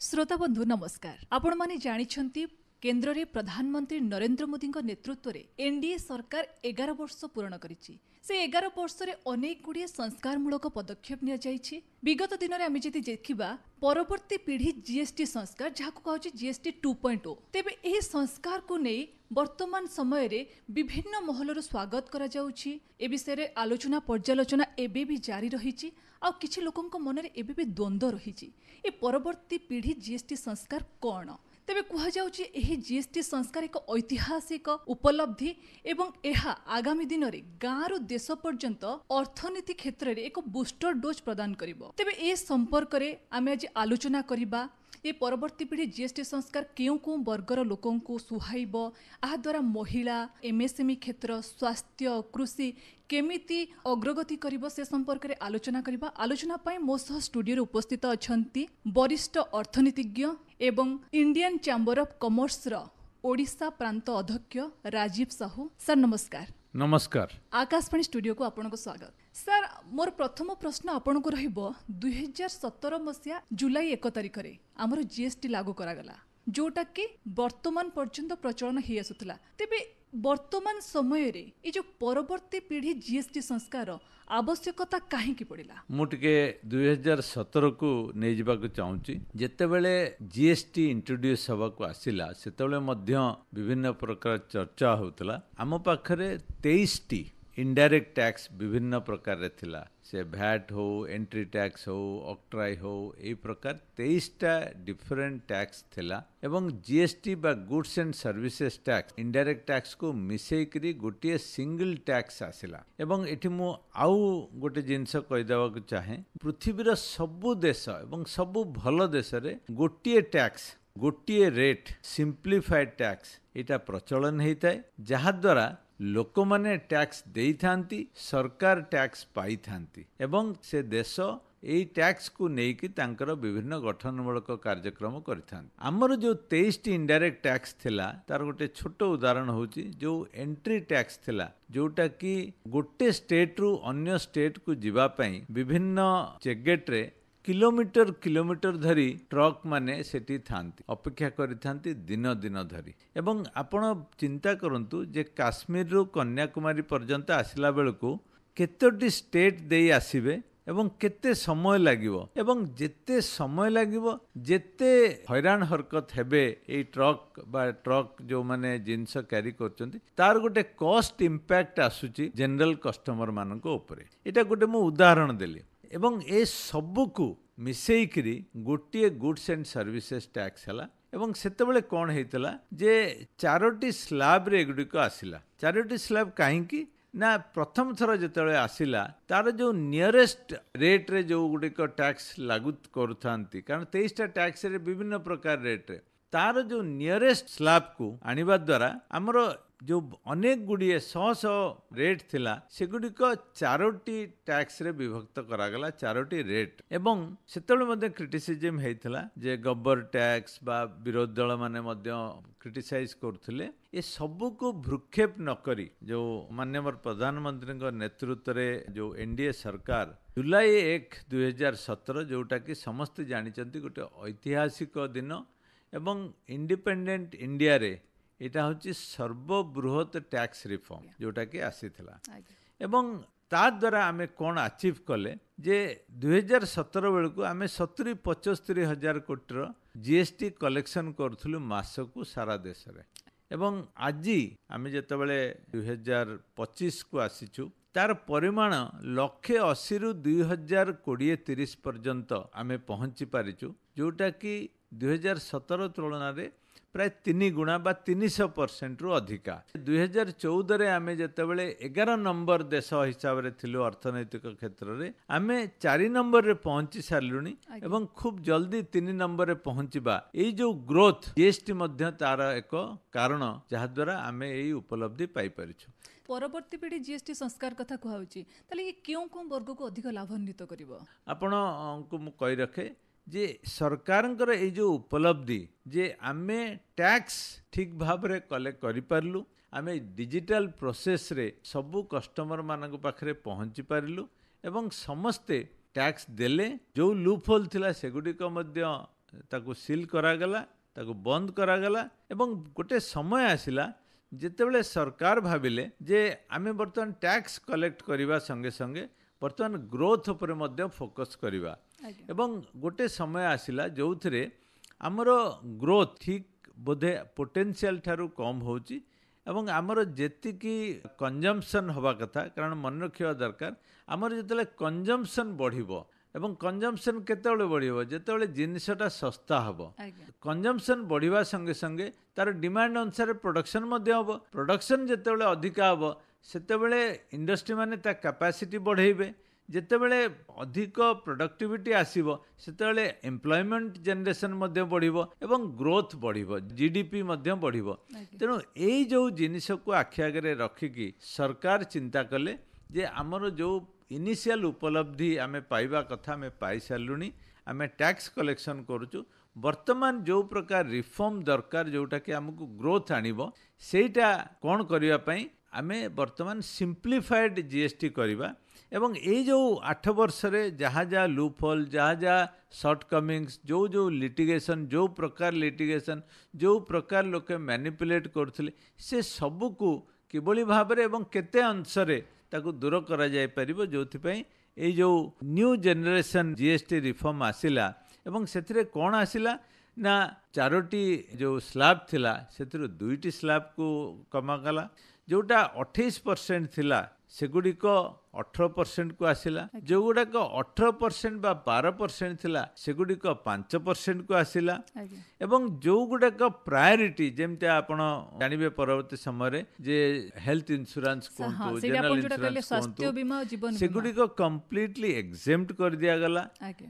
श्रोता बंधु नमस्कार। आपण माने जानिछंती केंद्र रे प्रधानमंत्री नरेंद्र मोदी नेतृत्व रे एनडीए सरकार 11 वर्ष पूर्ण करिछि। से 11 वर्ष रे अनेक गुड़िए संस्कारमूलक पदक्षेप निया जाइछि। विगत दिन में आम जदि देखा परवर्ती पीढ़ी जीएसटी संस्कार जहाँ कहूँ जीएसटी 2.0 तेबे एही संस्कार को नहीं वर्तमान समय रे विभिन्न महलर स्वागत करा जाउछि। ए विषय रे आलोचना पर्यालोचना एबे भी जारी रहिछि आ किछि लोकंक मनरे एबे भी द्वंद्व रहिछि। ए परवर्ती पीढ़ी जीएसटी संस्कार कौन तेबे कह जाउछि एही जीएसटी संस्कार एक ऐतिहासिक उपलब्धि एवं एहा आगामी दिन में गाँव रु देश पर्यंत अर्थनीति क्षेत्र में एक बूस्टर डोज प्रदान करिवो। तेबे ए संपर्क में आमे आज आलोचना करिबा ये परवर्ती पीढ़ी जीएसटी संस्कार केउ केउ वर्गर लोकों को सुहाइब, आ द्वारा महिला एमएसएमई क्षेत्र स्वास्थ्य कृषि केमिति अग्रगति करिब से संपर्क में आलोचना करिबा। आलोचना पाई मो सह स्टूडियो उपस्थित अछंती वरिष्ठ अर्थनीतिज्ञ एवं इंडियन चैम्बर ऑफ कॉमर्स रो ओडिशा प्रांत अध्यक्ष राजीव साहू। सर नमस्कार। नमस्कार। आकाशवाणी स्टूडियो को आपनको स्वागत। सर मोर प्रथम प्रश्न आपनको रहिबो 2017 मसिया जुलाई 1 तारिख रे हमर जीएसटी लागू करागला जोटा कि वर्तमान पर्यंत प्रचलन ही आसुतला। तेबे वर्तमान समय रे ए जो परवर्ती पीढ़ी जीएसटी संस्कार आवश्यकता काहे की पड़िला? मुटिके 2017 को नहीं जाबाक चाहूची। जेतेबेले जीएसटी इंट्रोड्यूस हवा को आसिला सेतेबेले मध्य विभिन्न प्रकार चर्चा होतला। आम पाखरे 23 टी इनडायरेक्ट टैक्स विभिन्न प्रकार रे थिला। से भैट हो, एंट्री टैक्स हो, ऑक्ट्राई हो, ए प्रकार 23 टा डिफरेंट टैक्स थिला। एवं जीएसटी बा goods and services tax indirect tax को मिसेई करी गोटे सिंगल टैक्स आसिला। एवं एठी मु आउ गोटे जिंस कहि देबा को चाहे पृथ्वीर सबु देश एवं सबु भल देश रे गोटे टैक्स गोटे रेट सिंप्लीफाइड टैक्स एटा प्रचलन हेइताय, जहा द्वारा लोक माने टैक्स देई थांती, सरकार टैक्स पाई थांती एवं से देश एई टैक्स को नेकी तांकर विभिन्न गठनमूलक कार्यक्रम करिथांती। हमर जो 23 टी इनडायरेक्ट टैक्स थिला तार गोटे छोट उदाहरण होची जो एंट्री टैक्स थिला, जोटा कि गोटे स्टेट रु अन्य स्टेट को जिबा पई विभिन्न चेकगेट रे किलोमीटर किलोमीटर धरी ट्रक माने सेठी थांती अपेक्षा करि थांती दिन दिन धरी। एवं आपण चिंता करंतु जे काश्मीर रु कन्याकुमारी पर्यंत आसिला बेलको केतोटी स्टेट देई आसीबे एवं केते समय लागिवो एवं जेते समय लागिवो जेते हैरान हरकत हेबे ए ट्रक बा ट्रक जो माने जिंस कैरी करचंती तार गोटे कॉस्ट इंपैक्ट आसुची जनरल कस्टमर मानको ऊपरे। एटा गोटे मु उदाहरण देली। एवं ए सबु को मिसेई करी गोटे गुड्स एंड सर्विसेज टैक्स हला। एवं सेतेबेले कोन हेतला जे चारोटी स्लैब रे गुडिको आसिला। चारोटी स्लैब काहेकि ना प्रथम थर जेतेबेले आसिला तार जो नियरेस्ट रेट रे जो गुडिको टैक्स लागू करूथांती, कारण 23 टा टैक्स रे विभिन्न प्रकार रेट रे तार जो नियरेस्ट स्लैब को आनिबा द्वारा हमरो जो अनेक गुड़िए 100 रेट थिला सेगुडिक चारोटी टैक्स रे विभक्त करागला, चारोटी रेट। एवं सेतेबेले मध्य क्रिटिसिजम हेइथिला जे गब्बर टैक्स बा विरोधी दल माने मध्य क्रिटिसाइज करथिले। ए सबु को भ्रुक्षेप न करी जो माननीय प्रधानमंत्री नेतृत्व रे जो एनडीए सरकार जुलाई 1 2017 जोटा कि समस्त जानिचंती गोटे ऐतिहासिक दिन एवं इंडिपेंडेंट इंडिया रे एटा होची सर्वबृहत टैक्स रिफॉर्म जोटा कि आसीथिला। एवं ता द्वारा आमे कोन अचीव कले जे 2017 बेलको आमे 70-75 हजार कोटी रो जीएसटी कलेक्शन करथुलु मासको सारा देश रे। एवं आजी आमे जेतेबेले 2025 को आसीछु तार परिमाण 180 रु 2020-30 पर्यंत आमे पहुंची पारिछु, जोटा कि 2017 तुलना रे प्राय 3 गुणा बा 300% रु अधिका। 2014 रे आमे जेतेबेले 11 नंबर देश हिसाब रे थिलु अर्थनैतिक क्षेत्र रे आमे 4 नंबर रे पहुंची सारलुनी एवं खूब जल्दी 3 नंबर रे पहुंचीबा एई जो ग्रोथ जीएसटी मध्य तार एक कारण जहा द्वारा आमे एई उपलब्धि पाई परिछु। परवर्ती पीढ़ी जीएसटी संस्कार कथा कहउची तले ये क्यों को वर्ग को अधिक लाभान्वित करिवो? आपण को मु कहि रखे जे सरकारंकर ए जो उपलब्धि जे आमे टैक्स ठीक भाव रे कलेक्ट करि पारलु, आमे डिजिटल प्रोसेस रे सबु कस्टमर मानक पाखरे पहुंची पारिलु एवं समस्ते टैक्स देले जो लूप होल थिला सेगुडी को मध्य ताकू सील करागला ताकू बंद करागला एवं गोटे समय आसिला जेतेबेले सरकार भाविले जे आमे बर्तमान टैक्स कलेक्ट करबा संगे संगे बर्तमान ग्रोथ उपरे मध्य फोकस करबा एवं गोटे समय आसिला जोथिरे आमर ग्रोथ ठीक बोधे पोटेंशियल ठारू कम होची एवं आमर जेतिकी कंजम्पशन हवा कथा कारण मन रखिया दरकार आमर जेतेले कंजम्पशन बढ़िबो एवं कंजम्पशन केतेबेले बढ़िबो जेतेबेले जिनिसटा सस्ता हबो कंजम्पशन बढ़िबा संगे संगे तार डिमांड अनुसार प्रोडक्शन मध्य हबो प्रोडक्शन जेतेबेले अधिका हबो सेतेबेले इंडस्ट्री माने ता कैपेसिटी बढ़ेबे जेतेबेले अधिक प्रोडक्टिविटी आसीबो सेतेबेले एम्प्लॉयमेंट जनरेशन मध्य बढ़िबो एवं ग्रोथ बढ़िबो जीडीपी मध्य बढ़िबो तेणु एई जो जिनिस को आखि आगे रखिकी सरकार चिंता कले जे आमर जो इनिशियल उपलब्धि आमे पाइबा कथा आमे पाई सारुनी आमे टैक्स कलेक्शन करूचु वर्तमान जो प्रकार रिफॉर्म दरकार जोटा कि हमको ग्रोथ आनिबो सेटा कोन करिया पई आमे वर्तमान सिंप्लीफाइड जीएसटी करिबा एवं ये जो 8 वर्ष रे जहाँ जहाँ लूपहोल जहाँ जहाँ शॉर्टकमिंग्स जो लिटिगेशन जो प्रकार लिटिगेशन जो प्रकार लोके मैनिपुलेट करथिले से सबू को किबोली भाबरे एवं केते अंशरे ताकू दूर करा जाय परिबो जोथि पई ए जो न्यू जनरेशन जीएसटी रिफॉर्म आसिला एवं सेथिरे कोन आसिला ना 4टी जो स्लैब थिला सेथिरो 2टी स्लैब को कमा गला जोटा 28% थिला सेगुड़िक 18% को आसिला जो गुड़ाक 18% बा 12% थिला सेगुड़िक 5% को आसिला एवं जो गुड़ाक प्रायोरिटी जेमते आपण जानिबे परवर्ती समय जे हेल्थ इंश्योरेंस कोंतु जनरल इंश्योरेंस स्वास्थ्य बीमा जीवन सेगुड़िक कंप्लीटली एग्जेम्प्ट कर दिया गला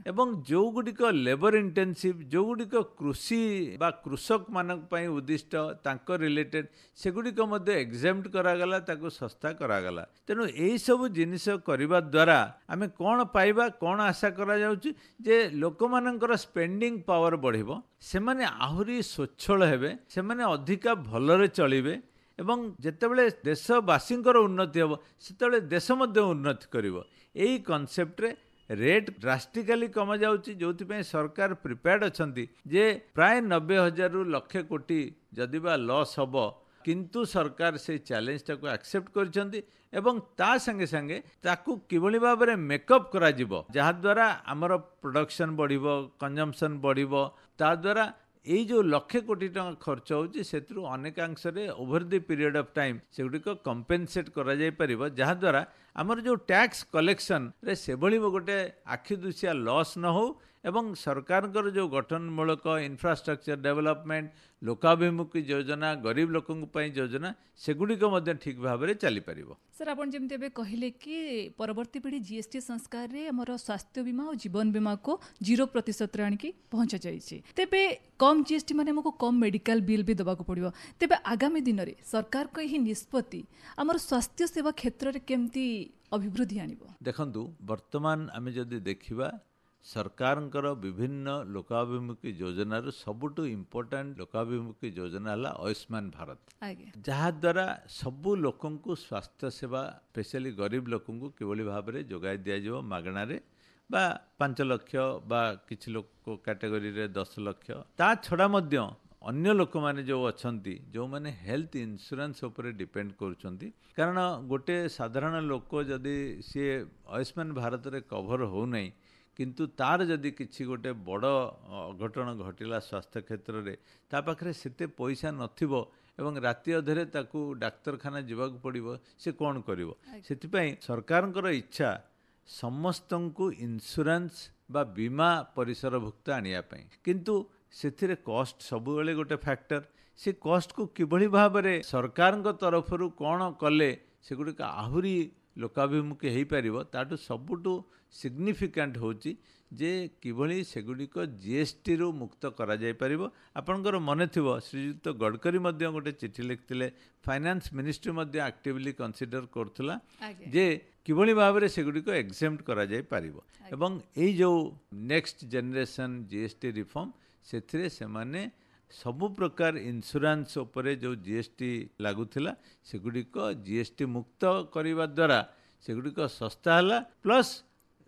एवं जो गुड़िक लेबर इंटेंसिव जो गुड़िक कृषि बा कृषक मानक पई उद्दिष्ट तांको रिलेटेड सेगुड़िक मध्ये एग्जेम्प्ट करागला ताको सस्ता करागला तेणु यही सब जिनिस करबा द्वारा आमे कोन पाइबा कोन आशा करा जाउची जे लोक मानकर स्पेंडिंग पावर बढ़िबो से माने आहुरी स्वच्छल हेबे से माने अधिका भलरे चलिबे एवं जेतेबेले देशवासींकर उन्नति हेबो सेतेबेले देश मध्ये उन्नति करिवो एही कांसेप्ट रे रेट ड्रास्टिकली कम जाउची जोथि पे सरकार प्रिपेयर्ड अछंती जे प्राय 90,000 रु लाख कोटी जदि बा लॉस हबो किंतु सरकार से चैलेंज टाको एक्सेप्ट करछंती एवं ता संगे संगे ताकू किबोली भाबरे मेकअप करा जिवो जहा द्वारा हमर प्रोडक्शन बढ़िबो कंजम्पशन बढ़िबो ता द्वारा एई जो लाख कोटी टका खर्च होची सेतरु अनेकांश रे over the period of time सेगुडी को कंपेंसेट करा जाय परिबो जहा द्वारा हमर जो टैक्स कलेक्शन रे सेबळी गोटे आखि दुसिया लॉस न हो एवं सरकार जो गठनमूलक इंफ्रास्ट्रक्चर डेवलपमेंट लोकाभिमुखी योजना गरीब लोकों योजना सेगुड़िक ठीक भाव में चली पार। सर आप जमी कहले कि परवर्ती पीढ़ी जीएसटी संस्कार रे हमर स्वास्थ्य बीमा और जीवन बीमा को 0% आनिकी पहुंचा जाइए तेबे कम जीएसटी माने हमको कम मेडिकल बिल भी दबाक पड़ो तेबे आगामी दिन में सरकार को यही निष्पत्ति हमर स्वास्थ्य सेवा क्षेत्र में केमती अभिवृद्धि आनिबो। देखंतु वर्तमान आमे जदि देखिबा सरकारंकर विभिन्न लोकाभिमुखी योजना सबुठु इम्पोर्टेंट लोकाभिमुखी योजना है आयुष्मान भारत जहा द्वारा सबु लोकों को स्वास्थ्य सेवा स्पेशली गरीब लोकों को किभली भाव में जोगाई दिया मागणारे बा 5 लाख बा किछि लोक कैटेगरी रे 10 लाख ता छड़ा मध्य अन्य लोक माने जो अछंती जो माने हेल्थ इंश्योरेंस ऊपर डिपेंड करूछंती कारण गोटे साधारण लोक जदि सी आयुष्मान भारत रे कवर हो नहीं किंतु तार जदि किछि गोटे बड़ अघटन घटिला स्वास्थ्य क्षेत्र रे ता पाखरे सेते पैसा नथिबो एवं राति अधरे ताकू डाक्तरखाना जीवाक पड़िबो से कोन करिवो सेति पई सरकारंकर इच्छा समस्तंकु इंश्योरेंस बा बीमा परिसरभुक्त आनिया पई किंतु सेथिरे कॉस्ट सबु बेले गोटे फैक्टर से कॉस्ट को किभली भाव में सरकारंक तरफरु कोन कले सेगुडिक आहुरी लोकाभिमुखी हो पार ताठू सबुठु सिग्निफिकेंट होची जे किभली सेगुडिक जीएसटी रु मुक्त करा जाय परिबो। आपनकर मने थिबो श्रीयुक्त गडकरी मध्य गोटे चिठी लिखथिले फाइनेंस मिनिस्ट्री मध्य एक्टिवली कंसीडर करथुला जे किभली भाव में सेगुडिक एक्सेम्प्ट करा जाय परिबो एवं एई जो नेक्स्ट जनरेशन जीएसटी रिफॉर्म सेथिरे सेमाने सबु प्रकार इंश्योरेंस उपरे जो जीएसटी लागुथिला सेगुडिक जीएसटी मुक्त करिबा द्वारा सेगुडिक सस्ता हला प्लस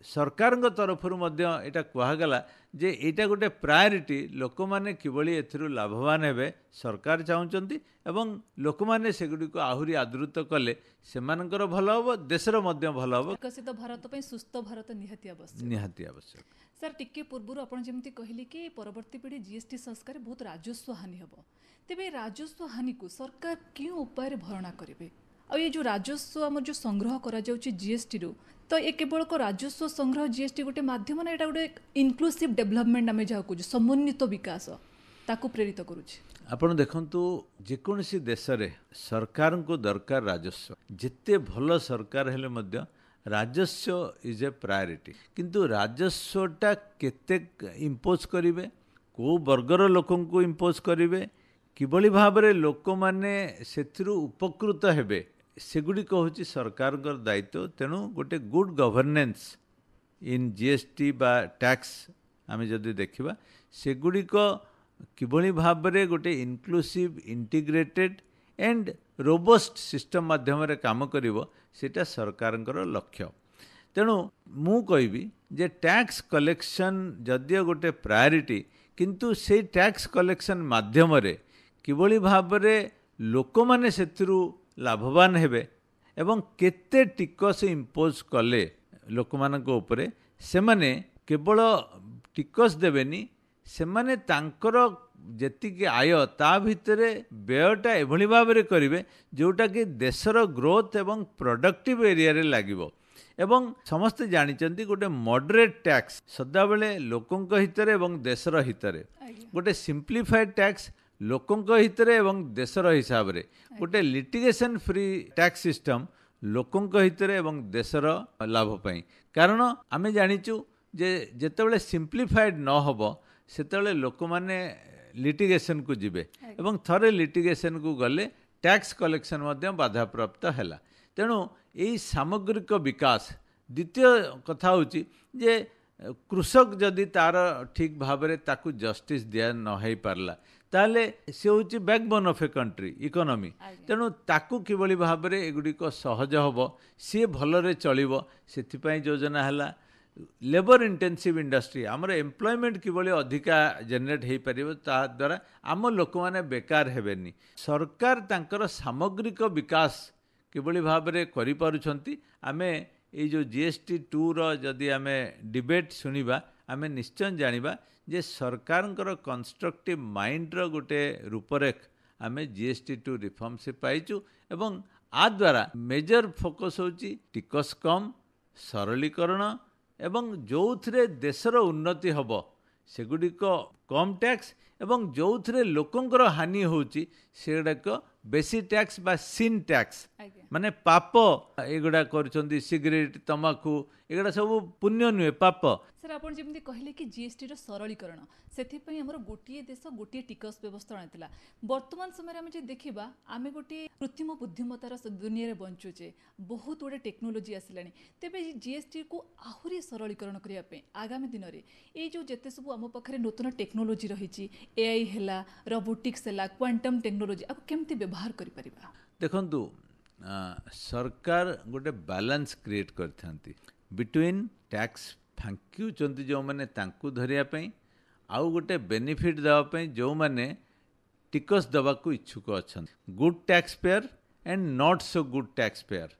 सरकारଙ୍କ तरफରୁ ମଧ୍ୟ ଏଇଟା କୁହାଗଲା ଯେ ଏଇଟା ଗୋଟେ ପ୍ରାୟୋରିଟି ଲୋକମାନେ କିଭଳି ଏଥିରୁ ଲାଭବାନ ହେବେ ସରକାର ଚାହୁଁଛନ୍ତି ଏବଂ ଲୋକମାନେ ସେଗୁଡ଼ିକୁ ଆହୁରି ଆଦୃତ କଲେ ସେମାନଙ୍କର ଭଲ ହେବ ଦେଶର ମଧ୍ୟ ଭଲ ହେବ ବିକଶିତ ଭାରତ ପାଇଁ ସୁସ୍ଥ ଭାରତ ନିହାତି ଆବଶ୍ୟକ। ସାର୍ ଟିକେ ପୂର୍ବରୁ ଆପଣ ଯେମିତି କହିଲେ କି ପରବର୍ତ୍ତୀ ପିଢ଼ି ଜିଏସଟି ସଂସ୍କାର ବହୁତ ରାଜସ୍ୱ ହାନି ହେବ, ତେବେ ରାଜସ୍ୱ ହାନିକୁ ସରକାର କେଉଁ ଉପାୟରେ ଭରଣା କରିବେ? ଆଉ ଏ ଯେଉଁ ରାଜସ୍ୱ ଆମର ଯେଉଁ ସଂଗ୍ରହ କରାଯାଉଛି ଜିଏସଟିରୁ, ତ ଏ କେବଳ ରାଜସ୍ୱ ସଂଗ୍ରହ ଜିଏସଟି ଗୋଟେ ମାଧ୍ୟମ ନା ଏଇଟା ଗୋଟେ ଇନକ୍ଲୁସିଭ ଡେଭଲପମେଣ୍ଟ ଆମେ ଯାହା କହୁଛୁ ସମନ୍ୱିତ ବିକାଶ ତାକୁ ପ୍ରେରିତ କରୁଛି? ଆପଣ ଦେଖନ୍ତୁ ଯେକୌଣସି ଦେଶରେ ସରକାରଙ୍କୁ ଦରକାର ରାଜସ୍ୱ, ଯେତେ ଭଲ ସରକାର ହେଲେ ମଧ୍ୟ ରାଜସ୍ୱ ଇଜ୍ ଏ ପ୍ରାୟୋରିଟି। କିନ୍ତୁ ରାଜସ୍ୱଟା କେତେ ଇମ୍ପୋଜ୍ କରିବେ, କେଉଁ ବର୍ଗର ଲୋକଙ୍କୁ ଇମ୍ପୋଜ୍ କରିବେ, କିଭଳି ଭାବରେ ଲୋକମାନେ ସେଥିରୁ ଉପକୃତ ହେବେ, ସେଗୁଡ଼ିକ ହେଉଛି ସରକାରଙ୍କର ଦାୟିତ୍ୱ। ତେଣୁ ଗୋଟେ ଗୁଡ୍ ଗଭର୍ନେନ୍ସ ଇନ୍ ଜିଏସଟି ବା ଟ୍ୟାକ୍ସ ଆମେ ଯଦି ଦେଖିବା ସେଗୁଡ଼ିକ କିଭଳି ଭାବରେ ଗୋଟେ inclusive integrated and robust system ମାଧ୍ୟମରେ କାମ କରିବ ସେଇଟା ସରକାରଙ୍କର ଲକ୍ଷ୍ୟ। ତେଣୁ ମୁଁ କହିବି ଯେ ଟ୍ୟାକ୍ସ କଲେକ୍ସନ୍ ଯଦିଓ ଗୋଟେ ପ୍ରାୟୋରିଟି, କିନ୍ତୁ ସେଇ ଟ୍ୟାକ୍ସ କଲେକ୍ସନ୍ ମାଧ୍ୟମରେ କିଭଳି ଭାବରେ ଲୋକମାନେ ସେଥିରୁ ଲାଭବାନ ହେବେ ଏବଂ କେତେ ଟିକସ ଇମ୍ପୋଜ୍ କଲେ ଲୋକମାନଙ୍କ ଉପରେ ସେମାନେ କେବଳ ଟିକସ ଦେବେନି, ସେମାନେ ତାଙ୍କର ଯେତିକି ଆୟ ତା ଭିତରେ ବ୍ୟୟଟା ଏଭଳି ଭାବରେ କରିବେ ଯେଉଁଟାକି ଦେଶର ଗ୍ରୋଥ ଏବଂ ପ୍ରଡକ୍ଟିଭ୍ ଏରିଆରେ ଲାଗିବ। ଏବଂ ସମସ୍ତେ ଜାଣିଛନ୍ତି ଗୋଟେ ମଡରେଟ୍ ଟ୍ୟାକ୍ସ ସଦାବେଳେ ଲୋକଙ୍କ ହିତରେ ଏବଂ ଦେଶର ହିତରେ, ଗୋଟେ ସିମ୍ପ୍ଲିଫାଏଡ୍ ଟ୍ୟାକ୍ସ ଲୋକଙ୍କ ହିତରେ ଏବଂ ଦେଶର ହିସାବରେ, ଗୋଟେ ଲିଟିଗେସନ୍ ଫ୍ରି ଟ୍ୟାକ୍ସ ସିଷ୍ଟମ୍ ଲୋକଙ୍କ ହିତରେ ଏବଂ ଦେଶର ଲାଭ ପାଇଁ। କାରଣ ଆମେ ଜାଣିଛୁ ଯେ ଯେତେବେଳେ ସିମ୍ପ୍ଲିଫାଏଡ୍ ନ ହେବ ସେତେବେଳେ ଲୋକମାନେ ଲିଟିଗେସନ୍କୁ ଯିବେ ଏବଂ ଥରେ ଲିଟିଗେସନ୍କୁ ଗଲେ ଟ୍ୟାକ୍ସ କଲେକ୍ସନ୍ ମଧ୍ୟ ବାଧାପ୍ରାପ୍ତ ହେଲା। ତେଣୁ ଏହି ସାମଗ୍ରିକ ବିକାଶ। ଦ୍ୱିତୀୟ କଥା ହେଉଛି ଯେ କୃଷକ ଯଦି ତାର ଠିକ୍ ଭାବରେ ତାକୁ ଜଷ୍ଟିସ୍ ଦିଆ ନ ହେଇପାରିଲା ତାହେଲେ ସେ ହେଉଛି ବ୍ୟାକବୋନ୍ ଅଫ୍ ଏ କଣ୍ଟ୍ରି ଇକୋନୋମି। ତେଣୁ ତାକୁ କିଭଳି ଭାବରେ ଏଗୁଡ଼ିକ ସହଜ ହେବ, ସିଏ ଭଲରେ ଚଳିବ, ସେଥିପାଇଁ ଯୋଜନା ହେଲା। ଲେବର ଇଣ୍ଟେନ୍ସିଭ୍ ଇଣ୍ଡଷ୍ଟ୍ରି, ଆମର ଏମ୍ପ୍ଲୟମେଣ୍ଟ କିଭଳି ଅଧିକା ଜେନେରେଟ୍ ହେଇପାରିବ, ତାଦ୍ୱାରା ଆମ ଲୋକମାନେ ବେକାର ହେବେନି। ସରକାର ତାଙ୍କର ସାମଗ୍ରିକ ବିକାଶ କିଭଳି ଭାବରେ କରିପାରୁଛନ୍ତି, ଆମେ ଏଇ ଯେଉଁ GST2ର ଯଦି ଆମେ ଡିବେଟ୍ ଶୁଣିବା ଆମେ ନିଶ୍ଚୟ ଜାଣିବା ଯେ ସରକାରଙ୍କର କନଷ୍ଟ୍ରକ୍ଟିଭ୍ ମାଇଣ୍ଡର ଗୋଟେ ରୂପରେଖ ଆମେ GST2 ରିଫର୍ମସ୍ ପାଇଛୁ ଏବଂ ଆ ଦ୍ୱାରା ମେଜର ଫୋକସ୍ ହେଉଛି ଟିକସ କମ୍, ସରଳୀକରଣ ଏବଂ ଯେଉଁଥିରେ ଦେଶର ଉନ୍ନତି ହେବ ସେଗୁଡ଼ିକ କମ୍ ଟ୍ୟାକ୍ସ ଏବଂ ଯେଉଁଥିରେ ଲୋକଙ୍କର ହାନି ହେଉଛି ସେଗୁଡ଼ାକ ବେଶୀ ଟ୍ୟାକ୍ସ ବା ସିନ୍ ଟ୍ୟାକ୍ସ, ମାନେ ପାପ ଏଗୁଡ଼ା କରୁଛନ୍ତି। ସିଗାରେଟ୍, ତମାଖୁ ଏଗୁଡ଼ା ସବୁ ପୁଣ୍ୟ ନୁହେଁ, ପାପ। ସାର୍ ଆପଣ ଯେମିତି କହିଲେ କି ଜିଏସଟିର ସରଳୀକରଣ, ସେଥିପାଇଁ ଆମର ଗୋଟିଏ ଦେଶ ଗୋଟିଏ ଟିକସ ବ୍ୟବସ୍ଥା ଆଣିଥିଲା। ବର୍ତ୍ତମାନ ସମୟରେ ଆମେ ଯଦି ଦେଖିବା ଆମେ ଗୋଟିଏ କୃତ୍ରିମ ବୁଦ୍ଧିମତାର ଦୁନିଆରେ ବଞ୍ଚୁଛେ, ବହୁତ ଗୁଡ଼ିଏ ଟେକ୍ନୋଲୋଜି ଆସିଲାଣି। ତେବେ ଜିଏସଟିକୁ ଆହୁରି ସରଳୀକରଣ କରିବା ପାଇଁ ଆଗାମୀ ଦିନରେ ଏଇ ଯେଉଁ ଯେତେ ସବୁ ଆମ ପାଖରେ ନୂତନ ଟେକ୍ନୋଲୋଜି ରହିଛି, AI ହେଲା, ରୋବୋଟିକ୍ସ ହେଲା, କ୍ୱାଣ୍ଟମ୍ ଟେକ୍ନୋଲୋଜି, ଆକୁ କେମିତି ବ୍ୟବହାର କରିପାରିବା? ଦେଖନ୍ତୁ ସରକାର ଗୋଟେ ବାଲାନ୍ସ କ୍ରିଏଟ୍ କରିଥାନ୍ତି ବିଟୱିନ୍ ଟ୍ୟାକ୍ସ ଫାଙ୍କିଉଛନ୍ତି ଯେଉଁମାନେ ତାଙ୍କୁ ଧରିବା ପାଇଁ, ଆଉ ଗୋଟେ ବେନିଫିଟ୍ ଦେବା ପାଇଁ ଯେଉଁମାନେ ଟିକସ ଦେବାକୁ ଇଚ୍ଛୁକ ଅଛନ୍ତି। Good tax payer and not so good tax payer.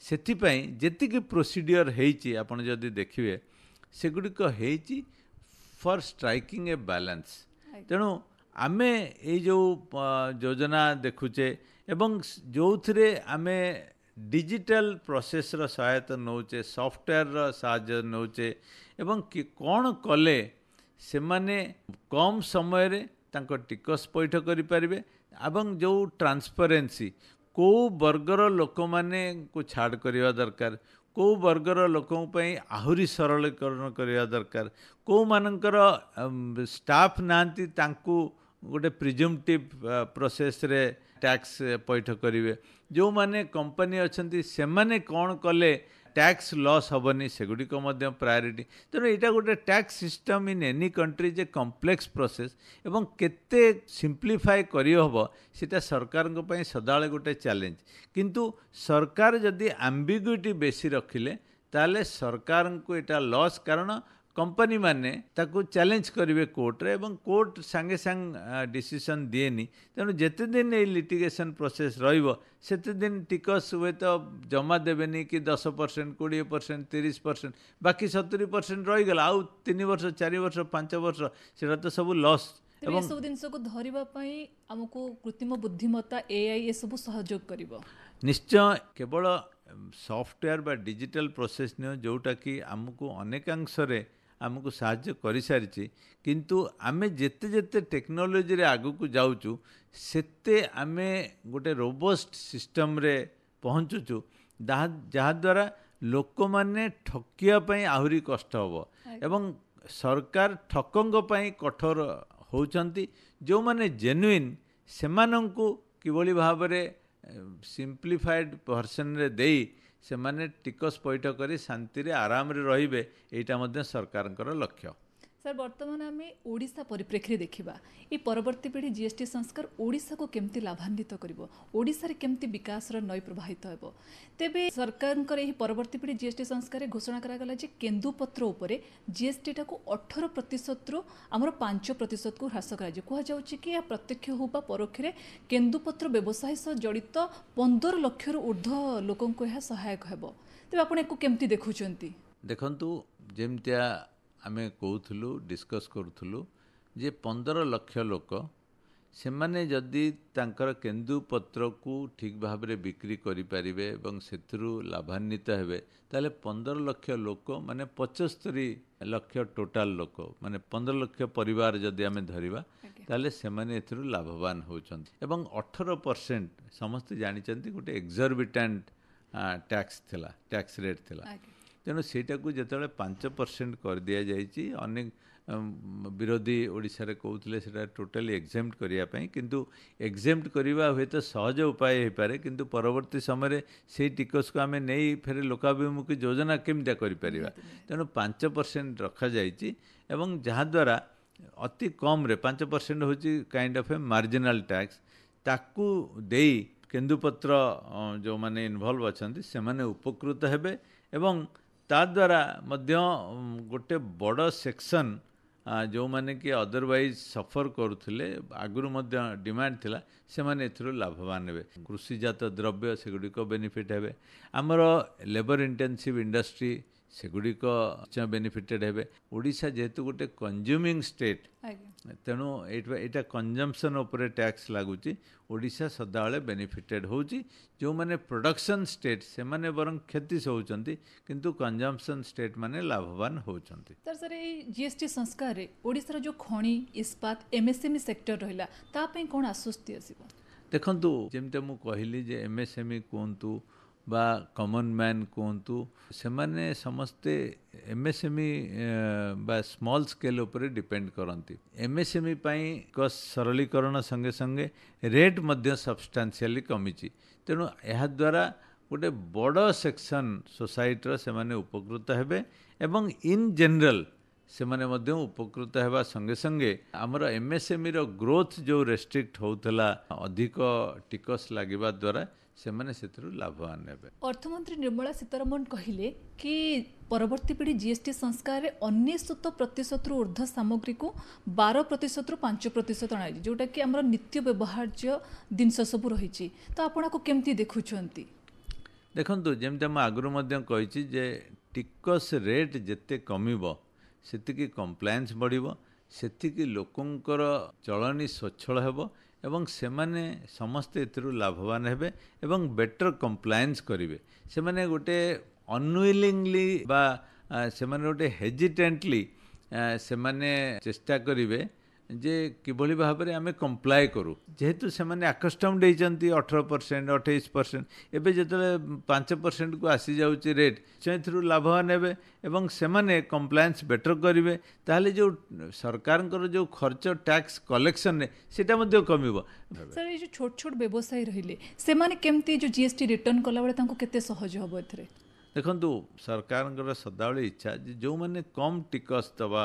ସେଥିପାଇଁ ଯେତିକି ପ୍ରୋସିଡ଼ିଓର ହେଇଛି ଆପଣ ଯଦି ଦେଖିବେ ସେଗୁଡ଼ିକ ହେଇଛି ଫର୍ ଷ୍ଟ୍ରାଇକିଂ ଏ ବାଲାନ୍ସ। ତେଣୁ ଆମେ ଏଇ ଯେଉଁ ଯୋଜନା ଦେଖୁଛେ ଏବଂ ଯେଉଁଥିରେ ଆମେ ଡିଜିଟାଲ ପ୍ରୋସେସର ସହାୟତା ନେଉଛେ, ସଫ୍ଟୱେୟାରର ସାହାଯ୍ୟ ନେଉଛେ ଏବଂ କ'ଣ କଲେ ସେମାନେ କମ୍ ସମୟରେ ତାଙ୍କ ଟିକସ ପଇଠ କରିପାରିବେ ଏବଂ ଯେଉଁ ଟ୍ରାନ୍ସପାରେନ୍ସି, କେଉଁ ବର୍ଗର ଲୋକମାନଙ୍କୁ ଛାଡ଼ କରିବା ଦରକାର, କେଉଁ ବର୍ଗର ଲୋକଙ୍କ ପାଇଁ ଆହୁରି ସରଳୀକରଣ କରିବା ଦରକାର, କେଉଁମାନଙ୍କର ଷ୍ଟାଫ୍ ନାହାନ୍ତି ତାଙ୍କୁ ଗୋଟେ ପ୍ରିଜୁମଟିଭ୍ ପ୍ରୋସେସରେ ଟ୍ୟାକ୍ସ ପଇଠ କରିବେ, ଯେଉଁମାନେ କମ୍ପାନୀ ଅଛନ୍ତି ସେମାନେ କ'ଣ କଲେ ଟ୍ୟାକ୍ସ ଲସ୍ ହେବନି, ସେଗୁଡ଼ିକ ମଧ୍ୟ ପ୍ରାୟୋରିଟି। ତେଣୁ ଏଇଟା ଗୋଟେ tax system in any country ଯେ କମ୍ପ୍ଲେକ୍ସ ପ୍ରୋସେସ୍ ଏବଂ କେତେ ସିମ୍ପ୍ଲିଫାଏ କରିହେବ ସେଇଟା ସରକାରଙ୍କ ପାଇଁ ସଦାବେଳେ ଗୋଟେ ଚ୍ୟାଲେଞ୍ଜ। କିନ୍ତୁ ସରକାର ଯଦି ଆମ୍ବିଗୁଇଟି ବେଶୀ ରଖିଲେ ताले सरकार को एटा लॉस कारण कंपनी माने ताकू चैलेंज करेंगे कोर्ट रे एवं कोर्ट सांगे सांग डिसीजन दिएनी तेणु जिते दिन ये लिटिगेशन प्रोसेस रहिबो सेते दिन टिकस हुए तो जमा देबेनी कि 10% 20% 30% बाकी 70% रहीगला आउ 3 वर्ष 4 वर्ष 5 वर्ष सेटा तो सब लॉस तेबे ये सब जिनस को धरिबा पई हमको कृत्रिम बुद्धिमत्ता एआई ये सब सहयोग करिवो निश्चय केवल सॉफ्टवेयर बा डिजिटल प्रोसेस न जोटा कि आमको अनेकांश रे आमको साहाय्य कर सारी किंतु आमे जेते जेते टेक्नोलोजी रे आगु को जाउचु सेते आमे गोटे रोबस्ट सिस्टम रे पहुँचुचु जहाँ द्वारा लोक माने ठकिया पई आहुरी कष्ट हबो एवं सरकार ठकंग पई कठोर होउचंती जो माने जेन्युइन सेमानंकु किभली भाबरे सिंप्लीफाइड वर्सन रे देई से माने टिकस पैठ करी शांति रे आराम रे रहिबे एटा मध्ये सरकारଙ୍କର लक्ष्य। सर वर्तमान आम ओडिशा परिप्रेक्षी देखा ये परवर्ती पीढ़ी जीएसटी संस्कार ओडिशा को केमती लाभान्वित करिवो ओडिशा रे केमती विकास रो नई प्रवाहित हेबो तेबे सरकार यही परवर्ती पीढ़ी जीएसटी संस्कार घोषणा करागला जे केन्दुपत्र उपरे जीएसटी टा को 18% रो हमर 5% को ह्रास करा जे कहा जाउची कि या प्रत्यक्ष हो बा परोक्ष रे केन्दुपत्र व्यवसाय सह जड़ित 15 लाख रु ऊर्ध्व लोकन को यह सहायक हेबो तेबे आपण एको केमती देखुचंती देखंतु जेमतिया आमे कहूलु डिस्कस करूँ जे 15 लाख लोक से माने जदि तांकर केन्दुपत्र को ठीक भाव में बिक्री करें एवं सेथिरु लाभान्वित हेबे ताले 15 लाख लोक माने 75 लाख टोटाल लोक माने 15 लाख परिवार जदि आमे धरिबा ताले से माने एथिरु लाभवान होउचंती एवं 18% समस्त जानिचंती गोटे एक्सॉर्बिटेंट टैक्स रेट थिला तेणु सेटा को जिते 5% कर दिया जाइए अनेक विरोधी ओडिशा रे कहते सेटा टोटाली एक्जेम्प्ट करने किंतु एक्जेम्प्ट करवा हुए तो सहज उपाय हो पारे किंतु परवर्ती समय से टिकस को आम नहीं फेर लोकाभिमुखी योजना केमती करें तेणु 5% रखा जाइए एवं जहाद्वारा अति कम रे 5% हूँ kind of A marginal tax ताकू देई केन्दुपत्र जो माने इन्वॉल्व अच्छा से माने उपकृत हेबे एवं ता द्वारा मध्य गोटे बड़ सेक्शन जो माने कि अदरवाइज सफर करुले आगुरी डिमांड थिला से माने एथिरु लाभवान हेबे कृषिजात द्रव्य सेगुड़िक बेनिफिट हेबे आमर लेबर इंटेंसिव इंडस्ट्री सेगुड़िक बेनिफिटेड हेबे ओडिशा जेहेतु गोटे कंज्यूमिंग स्टेट तेणु एटा कंजम्पशन उपरे टैक्स लगुच ओडिशा सदाबले बेनिफिटेड होउची जो माने प्रोडक्शन स्टेट से माने बरं क्षति होउचंती किंतु कंजम्पशन स्टेट माने लाभवान होउचंती। सर जीएसटी संस्कार रे ओडिशा जो खणी इस्पात एमएसएमई सेक्टर रहिला ता पई कोन आश्वस्ति आसीबो देखंतु जेमते मु कहली जे एमएसएमई कोंतु बा कॉमन मैन कहतु से माने समस्ते एमएसएमई बा स्मॉल स्केल उपरे डिपेंड करती एमएसएमई पाई सरलीकरण संगे संगे रेट मध्य सब्सटेंशियली कमी तेणु यह द्वारा गोटे बड़ सेक्शन सोसाइटी से माने उपकृत हेबे एवं इन जनरल से माने मध्य उपकृत हेबा संगे संगे आमर एमएसएमई रो ग्रोथ जो रेस्ट्रिक्ट होउतला अधिक टिकस लागिबा द्वारा से माने सेथिरु लाभवान हेबे। अर्थमंत्री निर्मला सीतारमण कहिले कि परवर्ती पीढ़ी जीएसटी संस्कार 19% रु ऊर्ध्व सामग्री को 12% रु 5% अणाई जोटा कि हमर नित्य व्यवहार्य जिनस सब रही तो आपण को केमती देखुछंती देखंतु जेमते हम आगुरु मध्य कहिछि जे टिकस रेट जेते कमिबो सेतिकी कंप्लायंस बढ़िबो सेतिकी लोकंकर चलनी स्वच्छल हेबो एवं से माने समस्ते एथिरु लाभवान हेबे एवं बेटर कंप्लायंस करिवे से माने गोटे अनविलिंगली बा से माने गोटे हेजिटेंटली से माने चेष्टा करिवे जे किभली भाव में आम कंप्लाय करूँ जेहेतु से माने आकस्टम्ड होती 18% 28% एवं जो 5% को आसी जाऊँगी रेट से लाभवान हेबे एवं से माने कंप्लायंस बेटर करेंगे ताहले जो सरकार जो खर्च टैक्स कलेक्शन सेटा मध्य कमिबो। सर ये जो छोट छोट व्यवसायी रहिले से माने केमती जो जीएसटी रिटर्न कला बेले तांको केते सहज हबो एथरे देखंतु सरकार सदाबले इच्छा जो माने कम टिकस दबा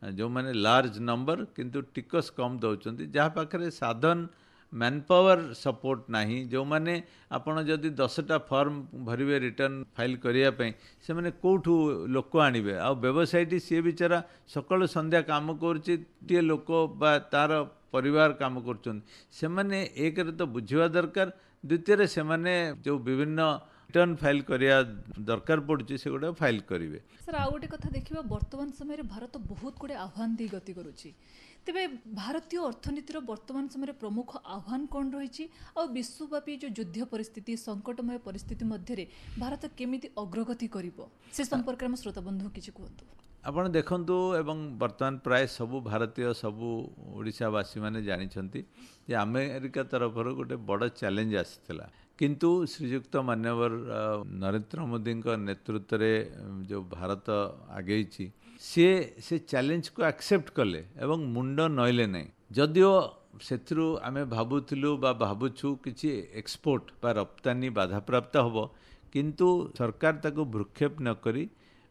जो माने लार्ज नंबर किंतु टिकस कम दौरान जहाँ पाखे साधन मैन पावर सपोर्ट नाही जो माने आपण जदि 10टा फॉर्म भरिवे रिटर्न फाइल करिया पई से माने कोठू लोक आनिबे आ व्यवसायटी सी बिचारा सकाळ संध्या काम करछि टे लोक बा तार परिवार काम करछन से माने एक रे तो बुझिवा दरकार द्वितीय से माने जो विभिन्न रिटर्न फाइल करिया दरकार पड़ुछि से गोटे फाइल करिवे। सर आ गोटे कथा देखिबा वर्तमान समय भारत बहुत गुड़े आह्वान दी गति करुछि तेबे भारतीय अर्थनीतिर वर्तमान समय प्रमुख आह्वान कौन रही आ विश्वव्यापी जो युद्ध परिस्थिति संकटमय परिस्थिति मध्य भारत केमिति अग्रगति करिवो से संपर्क में श्रोता बंधु किछि कहतु। आपण देखंतु एवं वर्तमान प्राय सबु भारतीय सबु ओडिशावासी माने जानिछंती जे अमेरिका तरफर गोटे बड़ चैलेंज आसिथिला किंतु श्रीयुक्त मान्यवर नरेंद्र मोदी नेतृत्व में जो भारत आगे से चैलेंज को एक्सेप्ट कले एवं मुंड नईले नहीं जदिओ से आमे भाबुथिलु बा भाबुछु किछि एक्सपोर्ट बा रप्तानी बाधाप्राप्त हबो किंतु सरकार ताको भ्रुक्षेप न करी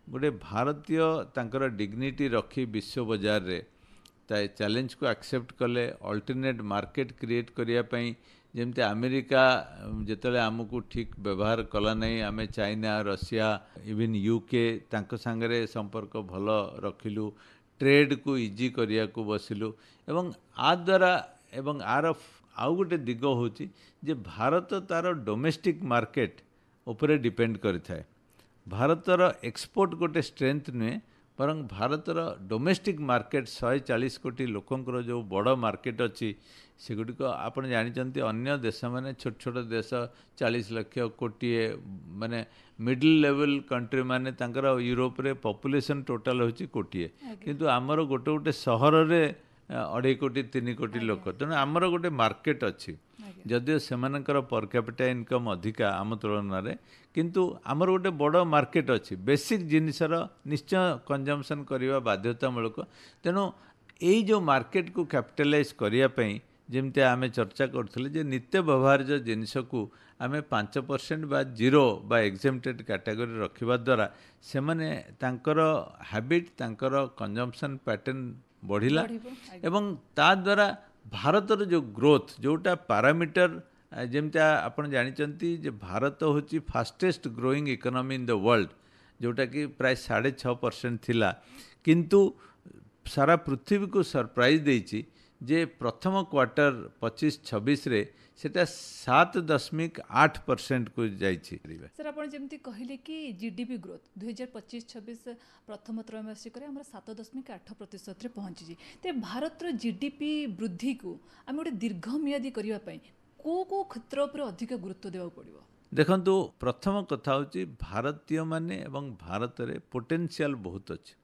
गोटे भारतीय तांकर डिग्निटी रखी विश्व बाजार रे ताए चैलेंज को एक्सेप्ट कले अल्टरनेट मार्केट क्रिएट करिया पई जेमते अमेरिका जेतले आमको ठीक व्यवहार कला नहीं आमे चाइना रशिया इवन यूके तांको संगरे संपर्क भल रखिलु ट्रेड को इजी करिया को बसिलु एवं आ द्वारा एवं आर आउ गोटे दिग होची जे भारत तार डोमेस्टिक मार्केट उपरे डिपेंड करिथाय भारतर एक्सपोर्ट गोटे स्ट्रेंथ नुहे बरं भारतर डोमेस्टिक मार्केट 140 कोटी लोकंकर जो बड़ मार्केट अच्छी सेगुड़िक आप जानते अन्य देश माने छोट छोट देश 40 लाख कोटी माने मिडिल लेवल कंट्री माने तांकर यूरोप रे पॉपुलेशन टोटल होची कोटी किंतु आमर गोटे गोटे सहर रे 2.5 कोटी 3 कोटी लोक तेणु आमर गोटे मार्केट अच्छी जदिओ सेमानकर पर कैपिटा इनकम अधिका आम तुलन किंतु आमर गोटे बड़ मार्केट अच्छी बेसिक जिनिसर निश्चय कंजम्पशन करने बाध्यतामूलक तेणु यही जो मार्केट को कैपिटलाइज करने जमती आम चर्चा करथिले जे नित्य व्यवहार्य जिनिस को आम 5% बा 0 बा एक्जेम्प्टेड कैटेगरी रखिबा द्वारा से माने तांकर हैबिट तांकर कंजम्पशन पैटर्न बढ़िला एवं ता द्वारा भारतर जो ग्रोथ जोटा पैरामीटर जमती आपण जानिचंती जे भारत होची fastest growing economy in the world जोटा कि प्राय 6.5% थिला किंतु सारा पृथ्वी को सरप्राइज देइची जे प्रथम क्वार्टर 25-26 रे सेटा 7.8% को जाइछि। सर आपण जेमती कहिले कि जीडीपी ग्रोथ 2025-26 प्रथम त्रैमासिक रे हमर 7.8% रे पहुंची ते भारत रो जीडीपी वृद्धि को हम गोटे दीर्घमियादी करिवा पई को क्षेत्र पर अधिक गुरुत्व देवा पड़िबो। देखंतु प्रथम कथा होची भारतीय माने एवं भारत रे पोटेंशियल बहुत अछि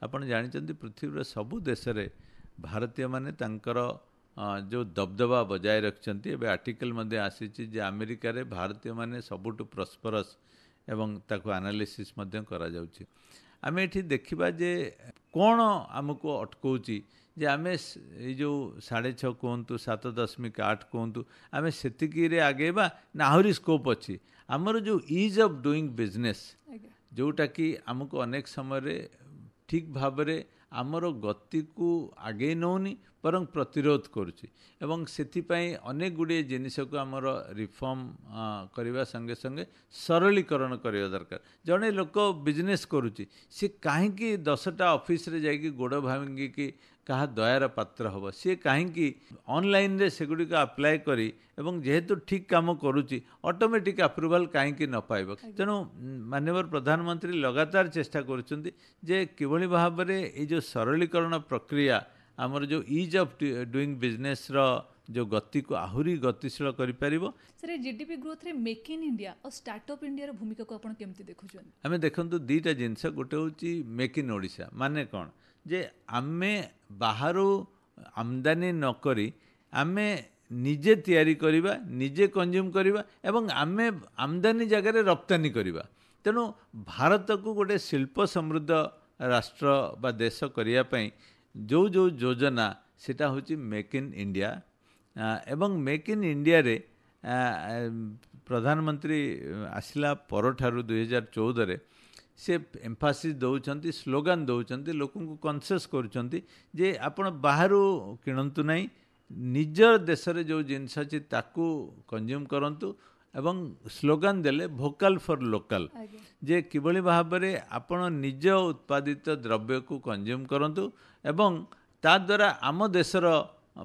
आपण जानिचंती पृथ्वी रे सबु देश रे भारतीय माने तांकर जो दबदबा बजाय रखिंट एवं आर्टिकल मध्य आसी जे अमेरिका रे भारतीय माने सबुठ प्रस्परस एवं ताको एनालिसिस मध्य करा जाउची आमे एठी देखिबा जे कोन हमको अटकौची जे आमे ये जो 6.5 कहतु 7.8 कहतु आमे सेतिकी रे आगेबा ना आहुरी स्कोप अच्छी आमर जो ईज ऑफ डूइंग बिजनेस जोटा कि हमको अनेक समय रे ठीक भाव रे आमर गति को आगे नौनी बरं प्रतिरोध करुच्ची एवं सेथिपाई अनेक गुड़े जिनिस को आमर रिफॉर्म करने संगे संगे सरलीकरण करने दरकार जड़े लोक बिजनेस करुच्ची सी कहीं 10टा ऑफिस रे जाइकी गोड़ भांगी कि कहा दयार पात्र हम सी कहीं ऑनलाइन रे सेगुड़ी अप्लाई करी एवं जेहेतु ठीक काम करुच्ची ऑटोमेटिक अप्रूवल कहीं न पाइब तेणु माननीय प्रधानमंत्री लगातार चेष्टा करुछंती जे किभली भाव में ये जो सरलीकरण प्रक्रिया आमर जो ईज ऑफ डूइंग बिजनेस रो जो गति को आहुरी गतिशील करि परिबो। सर जीडीपी ग्रोथ रे मेक इन इंडिया और स्टार्टअप इंडिया रो भूमिका को आपण केमति देखुछन? हमें देखंतु दीटा जिंस गोटे होची मेक इन ओडिशा माने कोन जे आमे बाहरो आमदानी न करी आमे निजे तैयारी करिबा निजे कंज्यूम करिबा एवं आमे आमदानी जगह रे रप्तानी करिबा तेणु भारत को गोटे शिल्प समृद्ध राष्ट्र बा देश करिया पई जो जो योजना सेटा होची मेक इन इंडिया एवं मेक इन इंडिया रे प्रधानमंत्री आसिला परठारु 2014 रे से एम्फासिस दौरान स्लोगान दौरान लोक को कनसेस करुँच जे आपण बाहर किणतु नहीं निज देश रे जो जिनस अछि ताकू कंज्यूम करंतु एवं स्लोगान देले भोकाल फॉर लोकल जे किभଳି भाबरे आपण निज उत्पादित द्रव्य को कंज्यूम करंतु एवं ता द्वारा आम देशर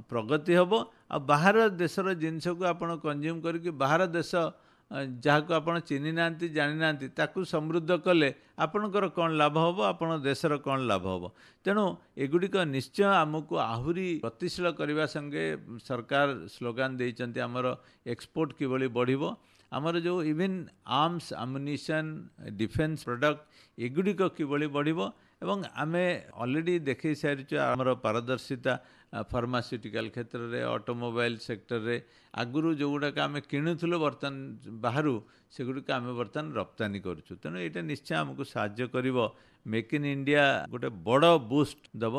प्रगति हबो आ बाहर देशर जिनस को आपण कंज्यूम करके बाहर देश जहाँ को आपण चिन्ह नांती जानि नांती ताकू समृद्ध कले आपणकर कौन लाभ हम आपण देशर कौन लाभ हम तेणु एगुड़िक निश्चय आमको आहुरी गतिशील करने संगे सरकार स्लोगान देइचंती आमर एक्सपोर्ट किभଳି बढ़िबो आमर जो इवन आर्म्स आमुनिशन डिफेन्स प्रोडक्ट एगुड़िक किभଳି बढ़िबो एवं आमे ऑलरेडी देखि सारिछु आमर पारदर्शिता फार्मास्यूटिकल क्षेत्र रे ऑटोमोबाइल सेक्टर रे आगुरु जो गुड़ाक आम किणुलु बर्तन बाहर से गुड़िक आम बर्तन रप्तानी करुँ तेणु यहाँ निश्चय आमको साहाय्य कर मेक इन इंडिया गोटे बड़ बूस्ट दब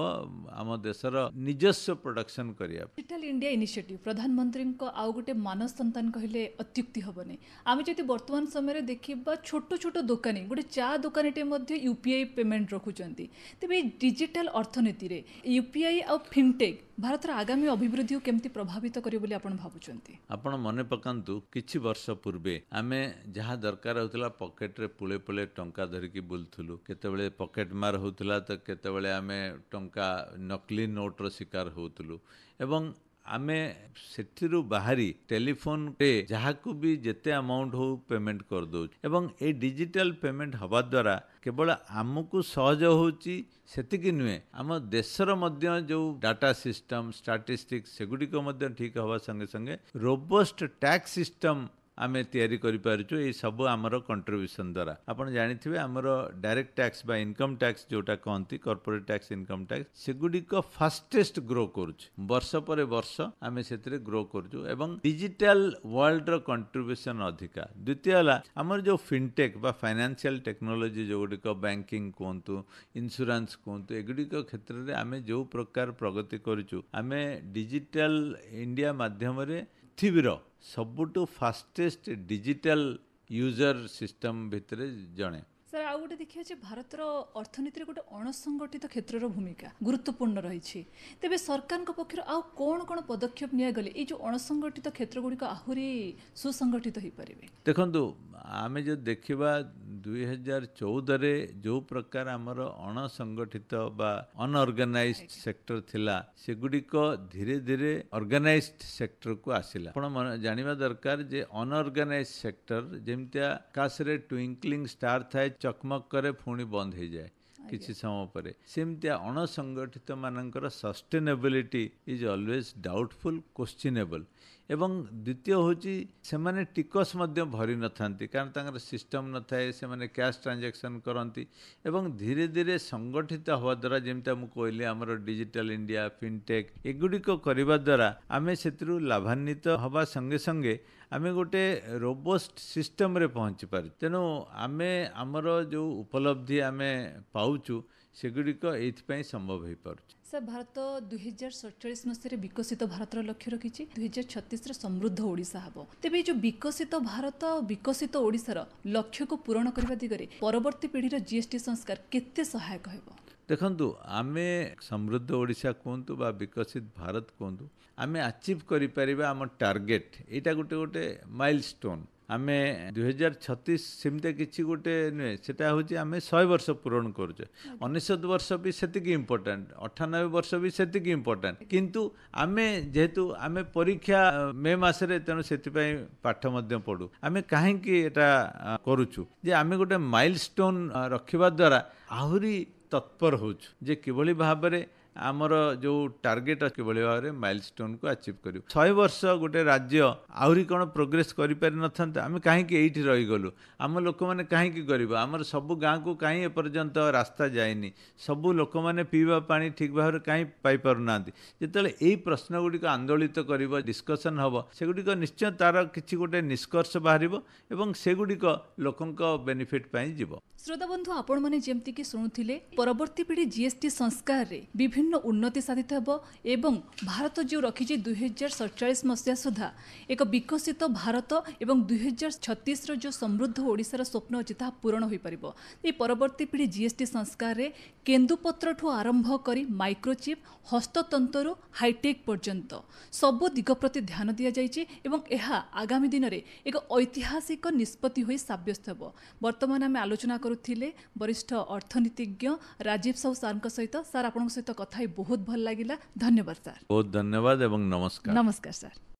आम देशर निजस्व प्रोडक्शन करिया डिजिटल इंडिया इनिशिएटिव प्रधानमंत्री आउ गोटे मानस संतान कहले अत्युक्ति हेनी आम जब वर्तमान समय देखा छोट छोट दोकानी गोटे चा दोकानीटे यूपीआई पेमेंट रखुचंती तेबे डिजिटल अर्थनीति रे यूपीआई आ फिनटेक भारतर आगामी अभिवृद्धि केमती प्रभावित करियो बोली आपण भाबुचंती आपण मने पकांतु किछि वर्ष पूर्वे आमे जहाँ दरकार होतला पॉकेट रे पुले पुले टंका धरिकी बुलथुलु केतेबेले पॉकेट मार होतला तो केतेबेले आमे टंका नकली नोट रो शिकार होतलु एवं आमे सेठिरु बाहरी टेलीफोन पे जहाकू भी जेते अमाउंट हो पेमेंट कर दो एवं ए डिजिटल पेमेंट हवा द्वारा केवल आमको सहज होची सेतिकी नुहे आम देशर मध्य जो डाटा सिस्टम स्टैटिस्टिक्स सेगुडिक मध्य ठीक हवा संगे संगे रोबस्ट टैक्स सिस्टम आमे तैयारी करि पारुछु ए सब आमर कंट्रीब्यूशन द्वारा आपण जानिथिबे आमर डायरेक्ट टैक्स बा इनकम टैक्स जोटा कहंती कॉर्पोरेट टैक्स इनकम टैक्स सेगुडिक फास्टेस्ट ग्रो करूछ वर्ष पर वर्ष आमे सेतिरे ग्रो करूछु एवं डिजिटल वर्ल्ड रो कंट्रीब्यूशन अधिका द्वितीय हला आमर जो फिनटेक बा फाइनेंशियल टेक्नोलॉजी जोगुडिक बैंकिंग कोंतु इंश्योरेंस कोंतु एगुडिक क्षेत्र रे आमे जो प्रकार प्रगति करूछु आमे डिजिटल इंडिया माध्यम रे पृथ्वीर सबुठु फास्टेस्ट डिजिटल यूजर सिस्टम भितरे जणे सर आउ गोटे देखिए भारतर अर्थनीति गोटे अणसंगठित क्षेत्र भूमिका गुरुत्वपूर्ण रही तेबे सरकार पक्ष आउ कौन कौन पदक्षेप नियागले ये जो अणसंगठित क्षेत्र गुड़िक आहुरी सुसंगठित हो पारे देखंतु आमे जो देखिबा 2014 रे जो प्रकार आमर अणसंगठित बा अनऑर्गेनाइज्ड सेक्टर थिला सेगुडिक धीरे धीरे ऑर्गेनाइज्ड सेक्टर को आसिला आपण जानिबा दरकार जे अनऑर्गेनाइज्ड सेक्टर जेमतिया आकाश रे ट्विंकलिंग स्टार थाए चकमक करे पुणी बंद हो जाए किसी समय पर सेमतिया अणसंगठित मानकर sustainability is always doubtful questionable एवं द्वितीय होची सेमाने टिकस मध्य भरी न थांती कारण तांकर सिस्टम न थाए सेमाने कैश ट्रांजैक्शन करंती एवं धीरे धीरे संगठित हवा द्वारा जेमता मु कहली हमर डिजिटल इंडिया फिनटेक एगुडिक करबा द्वारा आमे सेतिरु लाभान्वित हवा संगे संगे आमे गोटे रोबस्ट सिस्टम रे पहुंची पार तेणु आमे हमर जो उपलब्धि आमे पाउचु सेगुडिक एथिपई संभव हो पारुछ सर भारत 2047 मसीह विकसित भारत लक्ष्य रखी 2036 समृद्ध ओडिशा हम तेज जो विकसित भारत विकसित ओडिशार लक्ष्य को पूरण करने दिगरे परवर्ती पीढ़ीर जीएसटी संस्कार केते सहायक हेबो देखंतु आमे समृद्ध ओडिशा कहतु बा विकसित भारत कहतु आमे अचीव करि परिबा हम टार्गेट एटा गोटे गोटे माइलस्टोन आमे 2036 सेमते किछि गोटे नुहे सेटा होची आमे 100 वर्ष पूरण करूचे 99 वर्ष भी सेतिक इम्पोर्टेंट 98 वर्ष भी सेतिक इम्पोर्टेंट किंतु आमे जेहेतु आमे परीक्षा मे मासरे तेणु सेतिपई पाठ मध्य पढु आमे काहे कि एटा करूछु जे आमे गोटे माइलस्टोन रखिबा द्वारा आहुरी तत्पर होछु जे किभଳି भाबरे आमर जो टार्गेट किभଳି भाबरे माइलस्टोन को अचीव करू 100 वर्ष गोटे राज्य आहुरी कोन प्रोग्रेस करि पारि नथांत आमे काहे कि एठी रहि गलु आम लोक माने काहे कि करबा आमर सब गां को काहे एपर्यंत रास्ता जायनी सब लोक माने पीवा पानी ठीक भाबरे काहे पाई पारु नांती जेतले एई प्रश्न गुडी को आंदोलित करिवो डिस्कशन हबो सेगुडी को निश्चय तार किछि गोटे निष्कर्ष बाहरिबो एवं सेगुडी को लोकंक बेनिफिट पई जिवो श्रोता बंधु आपण माने जेमति कि सुनुथिले परवर्ती पीढ़ी जीएसटी संस्कार रे विभिन्न ବିଭିନ୍ନ ଉନ୍ନତି ସାଧିତ ହେବ ଏବଂ ଭାରତ ଯେଉଁ ରଖିଛି 2047 ମସିହା ସୁଦ୍ଧା ଏକ ବିକଶିତ ଭାରତ ଏବଂ 2036ର ଯେଉଁ ସମୃଦ୍ଧ ଓଡ଼ିଶାର ସ୍ୱପ୍ନ ଅଛି ତାହା ପୂରଣ ହୋଇପାରିବ। ଏହି ପରବର୍ତ୍ତୀ ପିଢ଼ି ଜିଏସ୍ଟି ସଂସ୍କାରରେ କେନ୍ଦୁପତ୍ରଠୁ ଆରମ୍ଭ କରି ମାଇକ୍ରୋଚିପ୍, ହସ୍ତତନ୍ତରୁ ହାଇଟେକ୍ ପର୍ଯ୍ୟନ୍ତ ସବୁ ଦିଗ ପ୍ରତି ଧ୍ୟାନ ଦିଆଯାଇଛି ଏବଂ ଏହା ଆଗାମୀ ଦିନରେ ଏକ ଐତିହାସିକ ନିଷ୍ପତ୍ତି ହୋଇ ସାବ୍ୟସ୍ତ ହେବ। ବର୍ତ୍ତମାନ ଆମେ ଆଲୋଚନା କରୁଥିଲେ ବରିଷ୍ଠ ଅର୍ଥନୀତିଜ୍ଞ ରାଜୀବ ସାହୁ ସାର୍ଙ୍କ ସହିତ। ସାର୍ ଆପଣଙ୍କ ସହିତ କଥା ହେଇ ବହୁତ ଭଲ ଲାଗିଲା। ଧନ୍ୟବାଦ ସାର୍। ବହୁତ ଧନ୍ୟବାଦ ଏବଂ ନମସ୍କାର। ନମସ୍କାର ସାର୍।